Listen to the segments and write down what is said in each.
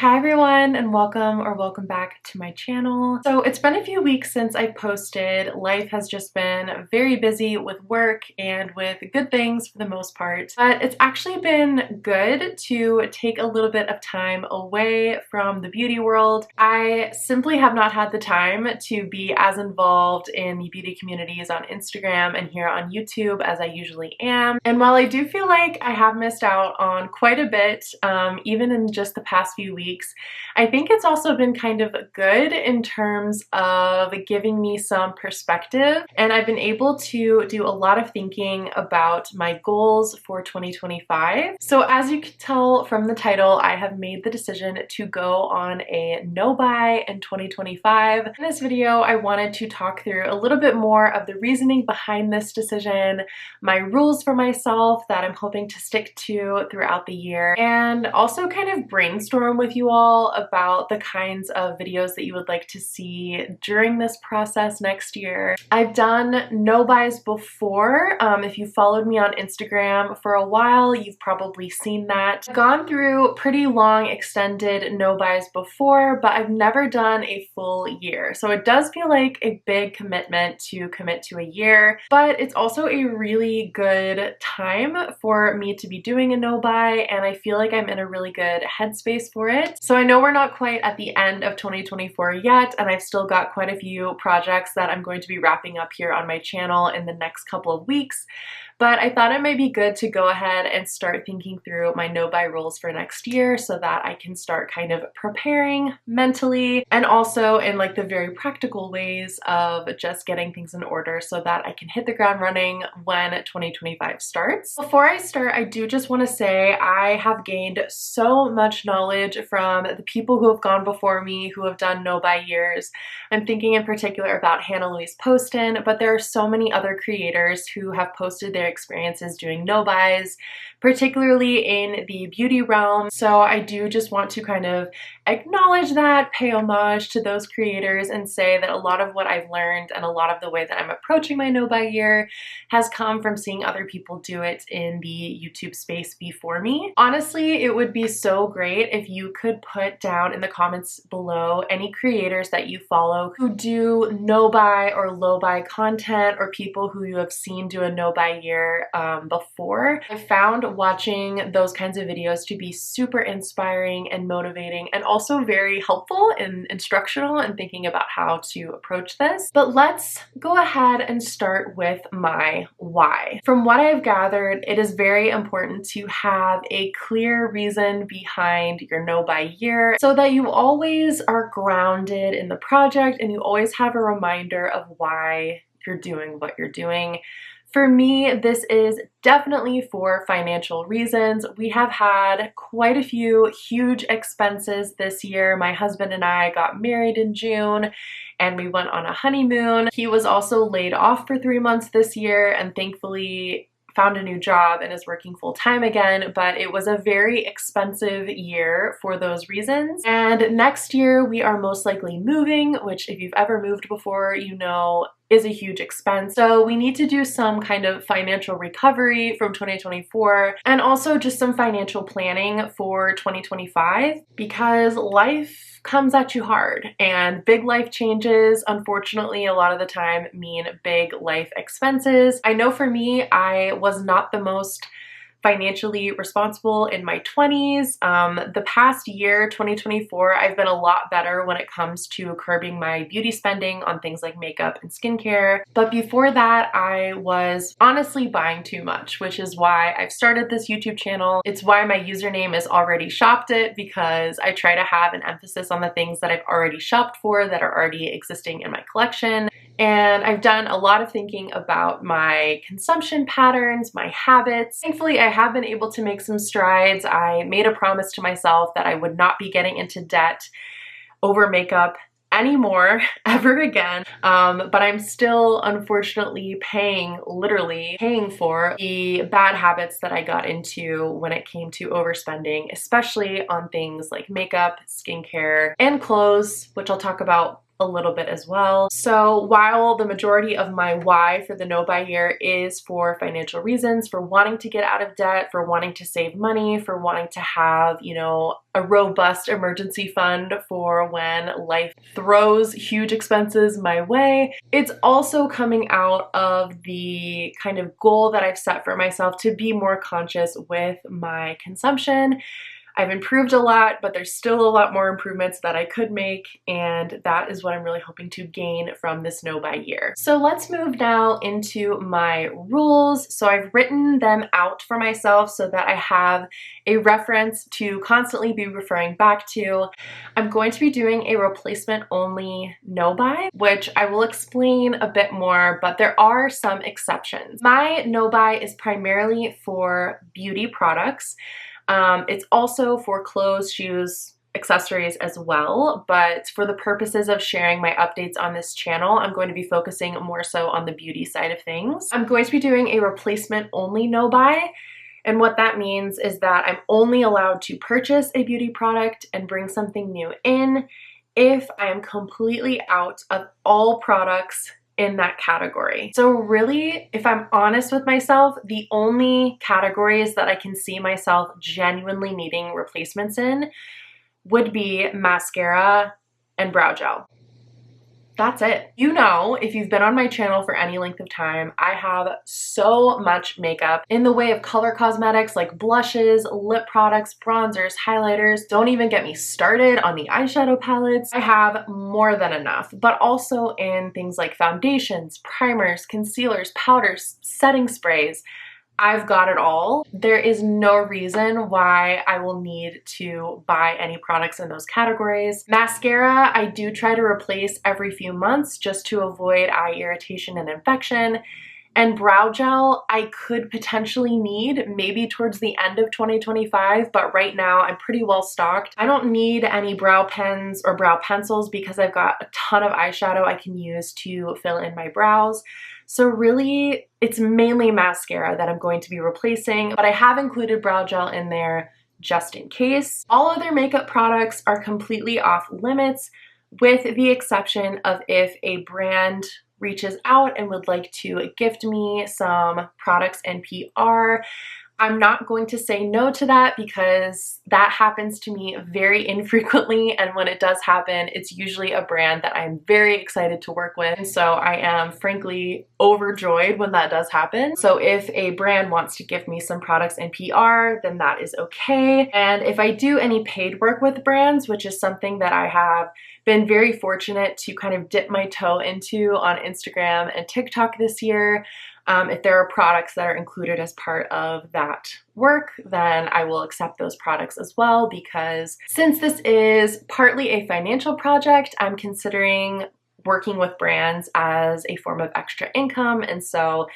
Hi everyone, and welcome back to my channel. So it's been a few weeks since I posted. Life has just been very busy with work and with good things for the most part, but it's actually been good to take a little bit of time away from the beauty world. I simply have not had the time to be as involved in the beauty communities on Instagram and here on YouTube as I usually am. And while I do feel like I have missed out on quite a bit, even in just the past few weeks, I think it's also been kind of good in terms of giving me some perspective, and I've been able to do a lot of thinking about my goals for 2025. So as you can tell from the title, I have made the decision to go on a no-buy in 2025. In this video, I wanted to talk through a little bit more of the reasoning behind this decision, my rules for myself that I'm hoping to stick to throughout the year, and also kind of brainstorm with you all about the kinds of videos that you would like to see during this process next year. I've done no buys before. If you followed me on Instagram for a while, you've probably seen that. I've gone through pretty long extended no buys before, but I've never done a full year. So it does feel like a big commitment to commit to a year, but it's also a really good time for me to be doing a no buy, and I feel like I'm in a really good headspace for it. So I know we're not quite at the end of 2024 yet, and I've still got quite a few projects that I'm going to be wrapping up here on my channel in the next couple of weeks. But I thought it might be good to go ahead and start thinking through my no-buy rules for next year so that I can start kind of preparing mentally and also in like the very practical ways of just getting things in order so that I can hit the ground running when 2025 starts. Before I start, I do just want to say I have gained so much knowledge from the people who have gone before me who have done no-buy years. I'm thinking in particular about Hannah Louise Poston, but there are so many other creators who have posted their experiences doing no-buys, particularly in the beauty realm. So I do just want to kind of acknowledge that, pay homage to those creators, and say that a lot of what I've learned and a lot of the way that I'm approaching my no-buy year has come from seeing other people do it in the YouTube space before me. Honestly, it would be so great if you could put down in the comments below any creators that you follow who do no-buy or low-buy content, or people who you have seen do a no-buy year before. I found watching those kinds of videos to be super inspiring and motivating, and also very helpful and instructional in thinking about how to approach this. But let's go ahead and start with my why. From what I've gathered, it is very important to have a clear reason behind your no-buy year so that you always are grounded in the project and you always have a reminder of why you're doing what you're doing. For me, this is definitely for financial reasons. We have had quite a few huge expenses this year. My husband and I got married in June and we went on a honeymoon. He was also laid off for 3 months this year and thankfully found a new job and is working full-time again, but it was a very expensive year for those reasons. And next year we are most likely moving, which if you've ever moved before, you know is a huge expense. So we need to do some kind of financial recovery from 2024 and also just some financial planning for 2025 because life comes at you hard, and big life changes, unfortunately, a lot of the time mean big life expenses. I know for me, I was not the most financially responsible in my 20s. The past year, 2024, I've been a lot better when it comes to curbing my beauty spending on things like makeup and skincare. But before that, I was honestly buying too much, which is why I've started this YouTube channel. It's why my username is already shopped it, because I try to have an emphasis on the things that I've already shopped for that are already existing in my collection. And I've done a lot of thinking about my consumption patterns, my habits. Thankfully, I have been able to make some strides. I made a promise to myself that I would not be getting into debt over makeup anymore ever again, but I'm still unfortunately literally paying for the bad habits that I got into when it came to overspending, especially on things like makeup, skincare, and clothes, which I'll talk about a little bit as well. So while the majority of my why for the no buy year is for financial reasons, for wanting to get out of debt, for wanting to save money, for wanting to have, you know, a robust emergency fund for when life throws huge expenses my way, it's also coming out of the kind of goal that I've set for myself to be more conscious with my consumption. I've improved a lot, but there's still a lot more improvements that I could make, and that is what I'm really hoping to gain from this no buy year. So let's move now into my rules. So I've written them out for myself so that I have a reference to constantly be referring back to. I'm going to be doing a replacement only no buy, which I will explain a bit more, but there are some exceptions. My no buy is primarily for beauty products. It's also for clothes, shoes, accessories as well, but for the purposes of sharing my updates on this channel, I'm going to be focusing more so on the beauty side of things. I'm going to be doing a replacement only no buy, and what that means is that I'm only allowed to purchase a beauty product and bring something new in if I am completely out of all products in that category. So really, if I'm honest with myself, the only categories that I can see myself genuinely needing replacements in would be mascara and brow gel. That's it. You know, if you've been on my channel for any length of time, I have so much makeup in the way of color cosmetics like blushes, lip products, bronzers, highlighters. Don't even get me started on the eyeshadow palettes. I have more than enough, but also in things like foundations, primers, concealers, powders, setting sprays. I've got it all. There is no reason why I will need to buy any products in those categories. Mascara, I do try to replace every few months just to avoid eye irritation and infection. And brow gel, I could potentially need maybe towards the end of 2025, but right now I'm pretty well stocked. I don't need any brow pens or brow pencils because I've got a ton of eyeshadow I can use to fill in my brows. So really, it's mainly mascara that I'm going to be replacing, but I have included brow gel in there just in case. All other makeup products are completely off limits, with the exception of if a brand reaches out and would like to gift me some products and PR. I'm not going to say no to that because that happens to me very infrequently, and when it does happen, it's usually a brand that I'm very excited to work with, and so I am frankly overjoyed when that does happen. So if a brand wants to give me some products and PR, then that is okay. And if I do any paid work with brands, which is something that I have been very fortunate to kind of dip my toe into on Instagram and TikTok this year, if there are products that are included as part of that work, then I will accept those products as well, because since this is partly a financial project, I'm considering working with brands as a form of extra income, and so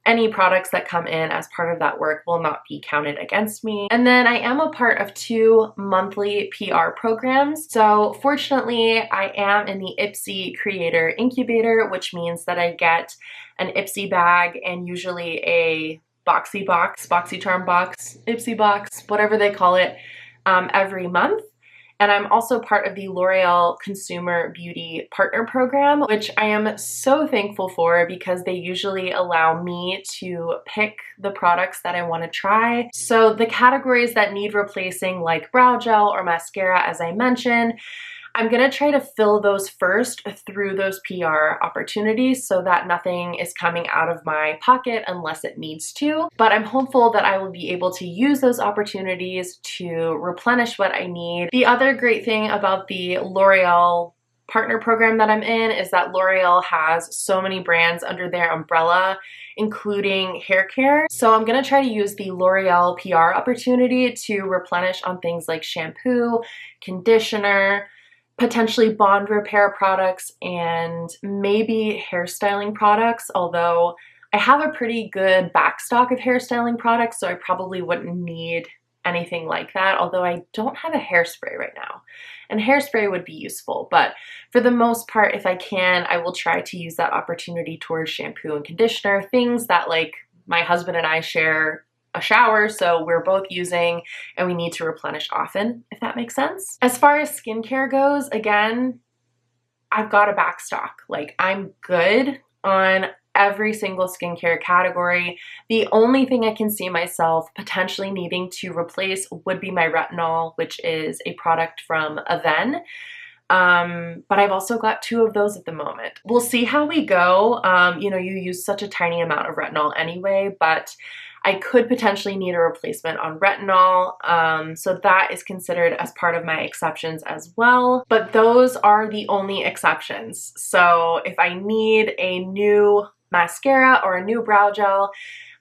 any products that come in as part of that work will not be counted against me. And then I am a part of 2 monthly PR programs. So fortunately, I am in the Ipsy Creator Incubator, which means that I get an Ipsy bag and usually a BoxyCharm box, Ipsy box, whatever they call it, every month. And I'm also part of the L'Oreal Consumer Beauty Partner Program, which I am so thankful for because they usually allow me to pick the products that I want to try. So the categories that need replacing, like brow gel or mascara, as I mentioned, I'm gonna try to fill those first through those PR opportunities so that nothing is coming out of my pocket unless it needs to. But I'm hopeful that I will be able to use those opportunities to replenish what I need. The other great thing about the L'Oreal partner program that I'm in is that L'Oreal has so many brands under their umbrella, including hair care. So I'm gonna try to use the L'Oreal PR opportunity to replenish on things like shampoo, conditioner, potentially bond repair products, and maybe hairstyling products, although I have a pretty good backstock of hairstyling products, so I probably wouldn't need anything like that, although I don't have a hairspray right now. And hairspray would be useful, but for the most part, if I can, I will try to use that opportunity towards shampoo and conditioner, things that like my husband and I share a shower, so we're both using and we need to replenish often, if that makes sense. As far as skincare goes, again, I've got a backstock. Like, I'm good on every single skincare category. The only thing I can see myself potentially needing to replace would be my retinol, which is a product from Avène. But I've also got 2 of those at the moment. We'll see how we go. You know, you use such a tiny amount of retinol anyway, but I could potentially need a replacement on retinol. So that is considered as part of my exceptions as well. But those are the only exceptions. So if I need a new mascara or a new brow gel,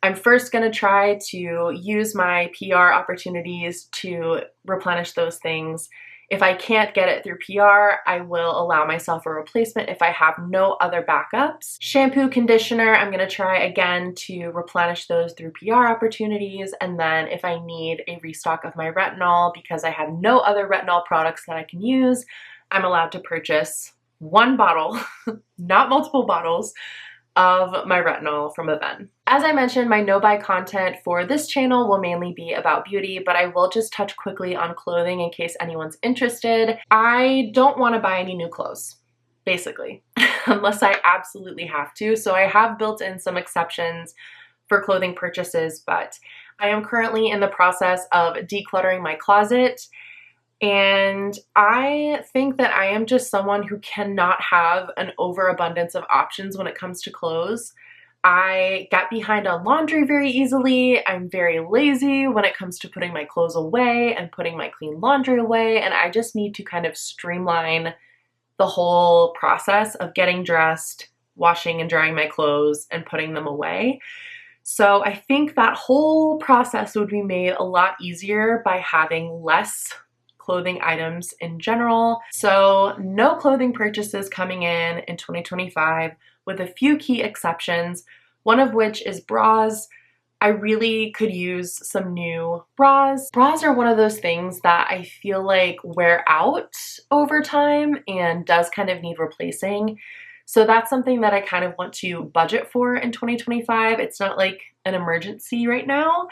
I'm first going to try to use my PR opportunities to replenish those things. If I can't get it through PR, I will allow myself a replacement if I have no other backups. Shampoo, conditioner, I'm going to try again to replenish those through PR opportunities. And then if I need a restock of my retinol because I have no other retinol products that I can use, I'm allowed to purchase 1 bottle, not multiple bottles, of my retinol from Avène. As I mentioned, my no-buy content for this channel will mainly be about beauty, but I will just touch quickly on clothing in case anyone's interested. I don't want to buy any new clothes, basically, unless I absolutely have to. So I have built in some exceptions for clothing purchases, but I am currently in the process of decluttering my closet. And I think that I am just someone who cannot have an overabundance of options when it comes to clothes. I get behind on laundry very easily. I'm very lazy when it comes to putting my clothes away and putting my clean laundry away. And I just need to kind of streamline the whole process of getting dressed, washing and drying my clothes, and putting them away. So I think that whole process would be made a lot easier by having less clothing items in general. So no clothing purchases coming in 2025 with a few key exceptions, one of which is bras. I really could use some new bras. Bras are one of those things that I feel like wear out over time and does kind of need replacing. So that's something that I kind of want to budget for in 2025. It's not like an emergency right now,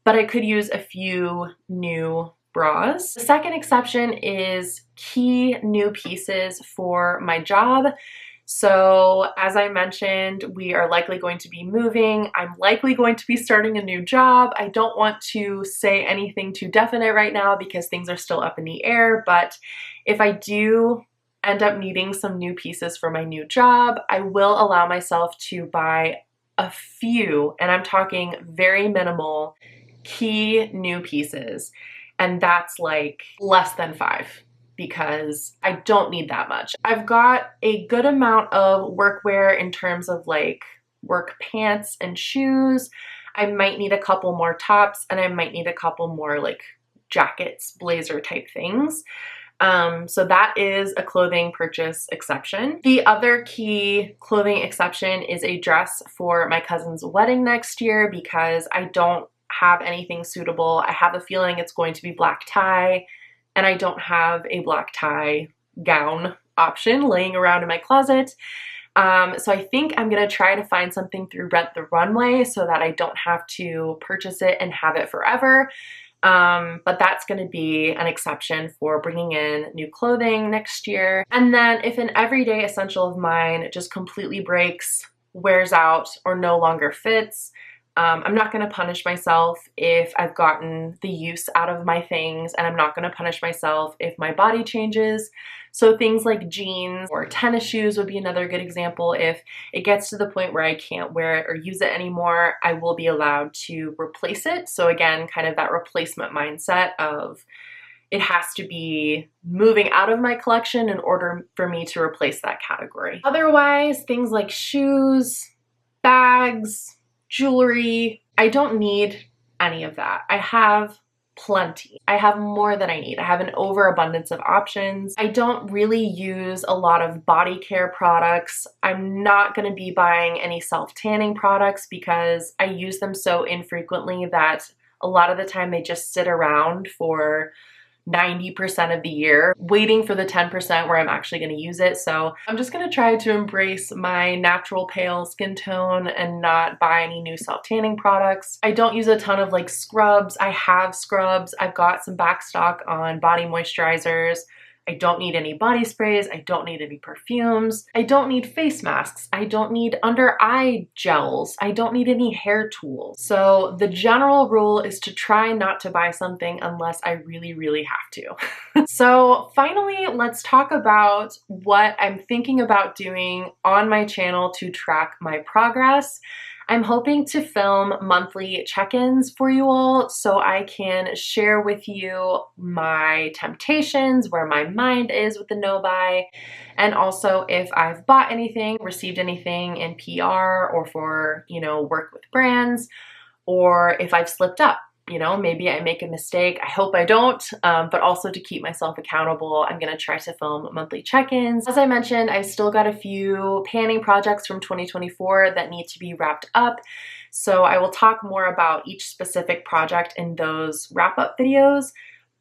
but I could use a few new bras. The second exception is key new pieces for my job. So as I mentioned, we are likely going to be moving. I'm likely going to be starting a new job. I don't want to say anything too definite right now because things are still up in the air, but if I do end up needing some new pieces for my new job, I will allow myself to buy a few, and I'm talking very minimal, key new pieces. And that's like less than 5 because I don't need that much. I've got a good amount of workwear in terms of like work pants and shoes. I might need a couple more tops and I might need a couple more like jackets, blazer type things. So that is a clothing purchase exception. The other key clothing exception is a dress for my cousin's wedding next year because I don't have anything suitable. I have a feeling it's going to be black tie, and I don't have a black tie gown option laying around in my closet. So I think I'm gonna try to find something through Rent the Runway so that I don't have to purchase it and have it forever. But that's gonna be an exception for bringing in new clothing next year. And then if an everyday essential of mine just completely breaks, wears out, or no longer fits, I'm not going to punish myself if I've gotten the use out of my things, and I'm not going to punish myself if my body changes. So things like jeans or tennis shoes would be another good example. If it gets to the point where I can't wear it or use it anymore, I will be allowed to replace it. So again, kind of that replacement mindset of it has to be moving out of my collection in order for me to replace that category. Otherwise, things like shoes, bags, jewelry, I don't need any of that. I have plenty. I have more than I need. I have an overabundance of options. I don't really use a lot of body care products. I'm not going to be buying any self-tanning products because I use them so infrequently that a lot of the time they just sit around for 90% of the year, waiting for the 10% where I'm actually going to use it. So I'm just going to try to embrace my natural pale skin tone and not buy any new self-tanning products. I don't use a ton of like scrubs. I have scrubs. I've got some backstock on body moisturizers. I don't need any body sprays. I don't need any perfumes. I don't need face masks. I don't need under eye gels. I don't need any hair tools. So the general rule is to try not to buy something unless I really, really have to. So finally, let's talk about what I'm thinking about doing on my channel to track my progress. I'm hoping to film monthly check-ins for you all so I can share with you my temptations, where my mind is with the no buy, and also if I've bought anything, received anything in PR or for, work with brands, or if I've slipped up. Maybe I make a mistake. I hope I don't, but also to keep myself accountable, I'm gonna try to film monthly check-ins. As I mentioned, I've still got a few panning projects from 2024 that need to be wrapped up. So I will talk more about each specific project in those wrap-up videos.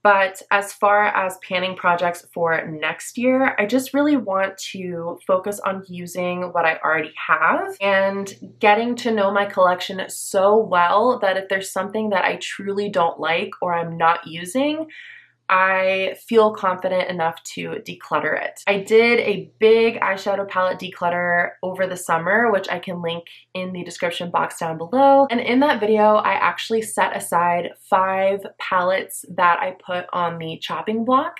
But as far as panning projects for next year, I just really want to focus on using what I already have and getting to know my collection so well that if there's something that I truly don't like or I'm not using, I feel confident enough to declutter it. I did a big eyeshadow palette declutter over the summer, which I can link in the description box down below. And in that video, I actually set aside 5 palettes that I put on the chopping block.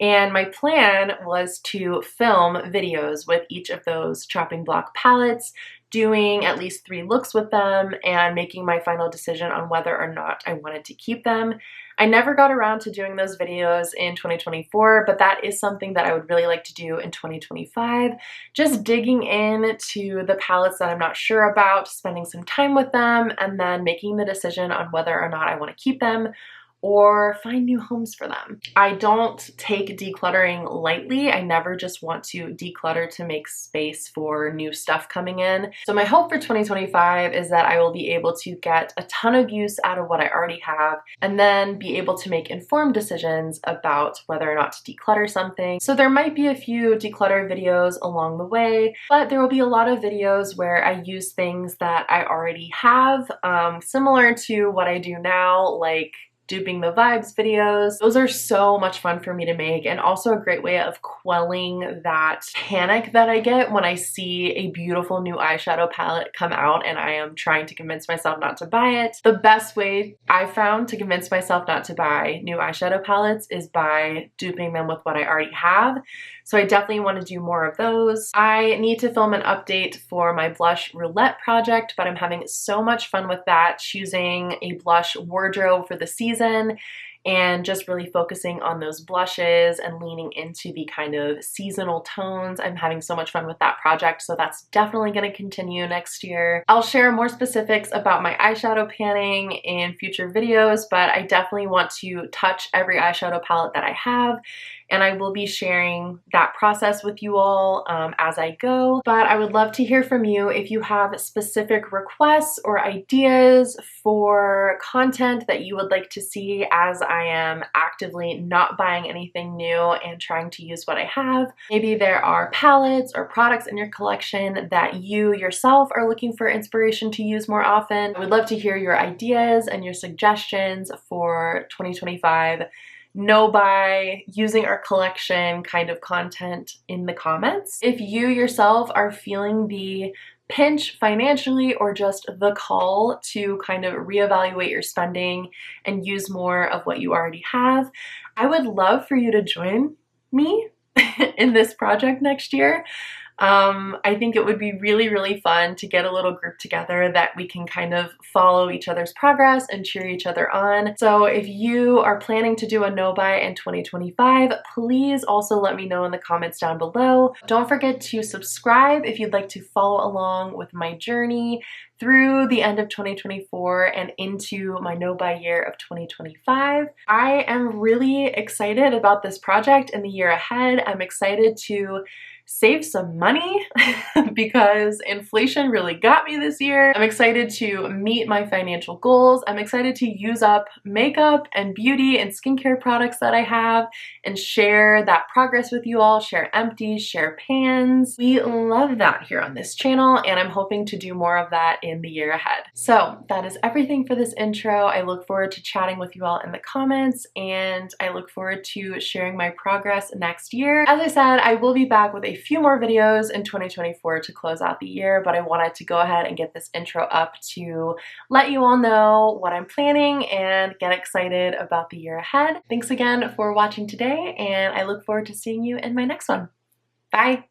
And my plan was to film videos with each of those chopping block palettes, doing at least 3 looks with them, and making my final decision on whether or not I wanted to keep them. I never got around to doing those videos in 2024, but that is something that I would really like to do in 2025. Just digging into the palettes that I'm not sure about, spending some time with them, and then making the decision on whether or not I want to keep them or find new homes for them. I don't take decluttering lightly. I never just want to declutter to make space for new stuff coming in. So my hope for 2025 is that I will be able to get a ton of use out of what I already have and then be able to make informed decisions about whether or not to declutter something. So there might be a few declutter videos along the way, but there will be a lot of videos where I use things that I already have, similar to what I do now, like Duping the Vibes videos. Those are so much fun for me to make, and also a great way of quelling that panic that I get when I see a beautiful new eyeshadow palette come out and I am trying to convince myself not to buy it. The best way I found to convince myself not to buy new eyeshadow palettes is by duping them with what I already have. So I definitely want to do more of those. I need to film an update for my blush roulette project, but I'm having so much fun with that, choosing a blush wardrobe for the season and just really focusing on those blushes and leaning into the kind of seasonal tones. I'm having so much fun with that project, so that's definitely going to continue next year. I'll share more specifics about my eyeshadow panning in future videos, but I definitely want to touch every eyeshadow palette that I have, and I will be sharing that process with you all as I go. But I would love to hear from you if you have specific requests or ideas for content that you would like to see as I am actively not buying anything new and trying to use what I have. Maybe there are palettes or products in your collection that you yourself are looking for inspiration to use more often. I would love to hear your ideas and your suggestions for 2025 no buy, using our collection kind of content in the comments. If you yourself are feeling the pinch financially or just the call to kind of reevaluate your spending and use more of what you already have, I would love for you to join me in this project next year. I think it would be really, really fun to get a little group together that we can kind of follow each other's progress and cheer each other on. So if you are planning to do a no buy in 2025, please also let me know in the comments down below. Don't forget to subscribe if you'd like to follow along with my journey through the end of 2024 and into my no buy year of 2025. I am really excited about this project and the year ahead. I'm excited to save some money because inflation really got me this year. I'm excited to meet my financial goals. I'm excited to use up makeup and beauty and skincare products that I have and share that progress with you all, share empties, share pans. We love that here on this channel, and I'm hoping to do more of that in the year ahead. So that is everything for this intro. I look forward to chatting with you all in the comments, and I look forward to sharing my progress next year. As I said, I will be back with a few more videos in 2024 to close out the year, but I wanted to go ahead and get this intro up to let you all know what I'm planning and get excited about the year ahead. Thanks again for watching today, and I look forward to seeing you in my next one. Bye!